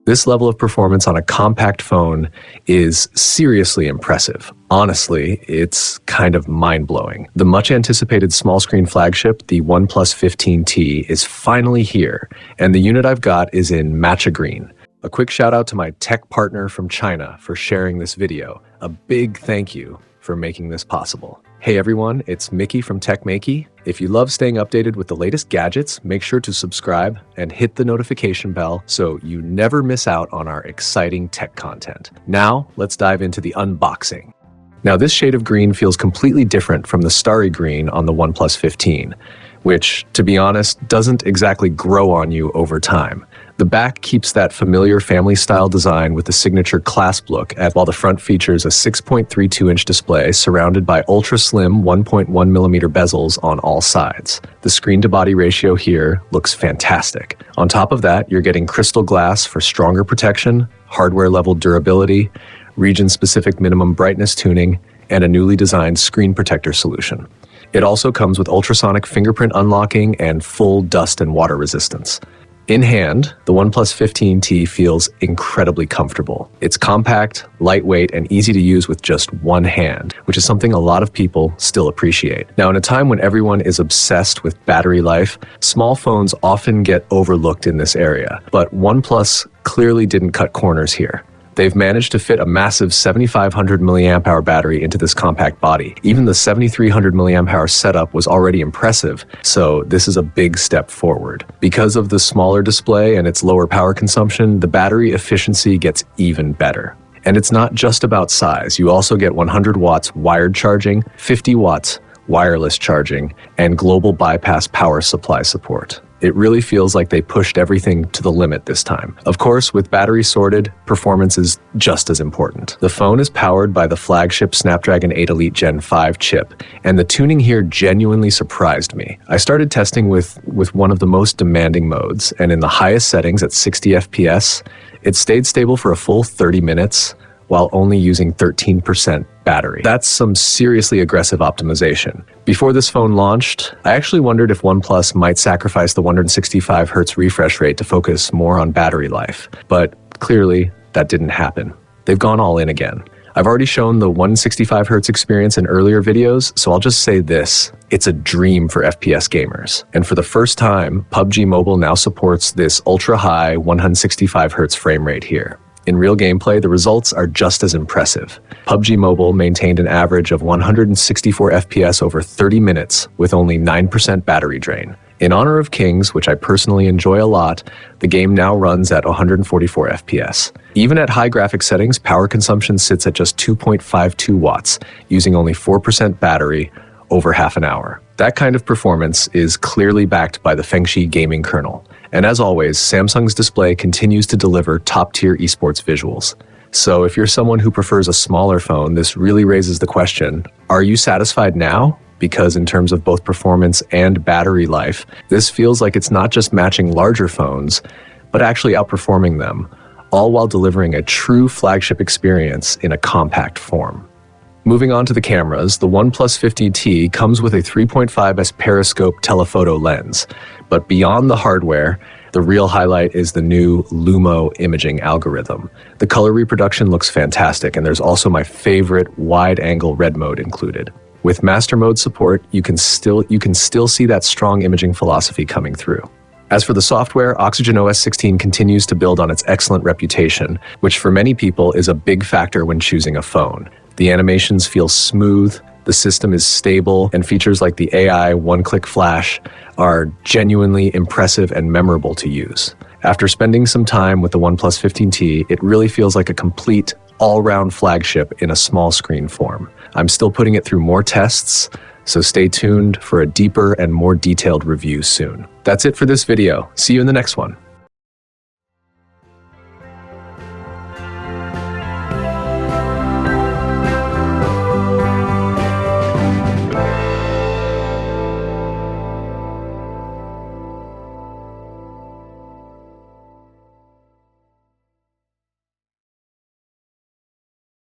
This level of performance on a compact phone is seriously impressive. Honestly, it's kind of mind-blowing. The much-anticipated small-screen flagship, the OnePlus 15T, is finally here, and the unit I've got is in Matcha Green. A quick shout-out to my tech partner from China for sharing this video. A big thank you for making this possible. Hey everyone, it's Maiky from techmaiky. If you love staying updated with the latest gadgets, make sure to subscribe and hit the notification bell so you never miss out on our exciting tech content. Now, let's dive into the unboxing. Now, this shade of green feels completely different from the starry green on the OnePlus 15, which, to be honest, doesn't exactly grow on you over time. The back keeps that familiar family-style design with the signature clasp look, while the front features a 6.32-inch display surrounded by ultra-slim 1.1mm bezels on all sides. The screen-to-body ratio here looks fantastic. On top of that, you're getting crystal glass for stronger protection, hardware-level durability, region-specific minimum brightness tuning, and a newly designed screen protector solution. It also comes with ultrasonic fingerprint unlocking and full dust and water resistance. In hand, the OnePlus 15T feels incredibly comfortable. It's compact, lightweight, and easy to use with just one hand, which is something a lot of people still appreciate. Now, in a time when everyone is obsessed with battery life, small phones often get overlooked in this area, but OnePlus clearly didn't cut corners here. They've managed to fit a massive 7,500 mAh battery into this compact body. Even the 7,300 mAh setup was already impressive, so this is a big step forward. Because of the smaller display and its lower power consumption, the battery efficiency gets even better. And it's not just about size. You also get 100 watts wired charging, 50 watts wireless charging, and global bypass power supply support. It really feels like they pushed everything to the limit this time. Of course, with battery sorted, performance is just as important. The phone is powered by the flagship Snapdragon 8 Elite Gen 5 chip, and the tuning here genuinely surprised me. I started testing with one of the most demanding modes, and in the highest settings at 60 FPS, it stayed stable for a full 30 minutes, while only using 13% battery. That's some seriously aggressive optimization. Before this phone launched, I actually wondered if OnePlus might sacrifice the 165Hz refresh rate to focus more on battery life, but clearly that didn't happen. They've gone all in again. I've already shown the 165Hz experience in earlier videos, so I'll just say this: it's a dream for FPS gamers. And for the first time, PUBG Mobile now supports this ultra-high 165Hz frame rate here. In real gameplay, the results are just as impressive. PUBG Mobile maintained an average of 164 FPS over 30 minutes with only 9% battery drain. In Honor of Kings, which I personally enjoy a lot, the game now runs at 144 FPS. Even at high graphics settings, power consumption sits at just 2.52 watts, using only 4% battery over half an hour. That kind of performance is clearly backed by the Fengxi gaming kernel. And as always, Samsung's display continues to deliver top-tier esports visuals. So if you're someone who prefers a smaller phone, this really raises the question, are you satisfied now? Because in terms of both performance and battery life, this feels like it's not just matching larger phones, but actually outperforming them, all while delivering a true flagship experience in a compact form. Moving on to the cameras, the OnePlus 15T comes with a 3.5x periscope telephoto lens. But beyond the hardware, the real highlight is the new Lumo imaging algorithm. The color reproduction looks fantastic, and there's also my favorite wide-angle red mode included. With master mode support, you can still see that strong imaging philosophy coming through. As for the software, Oxygen OS 16 continues to build on its excellent reputation, which for many people is a big factor when choosing a phone. The animations feel smooth, the system is stable, and features like the AI one-click flash are genuinely impressive and memorable to use. After spending some time with the OnePlus 15T, it really feels like a complete, all-round flagship in a small screen form. I'm still putting it through more tests, so stay tuned for a deeper and more detailed review soon. That's it for this video. See you in the next one.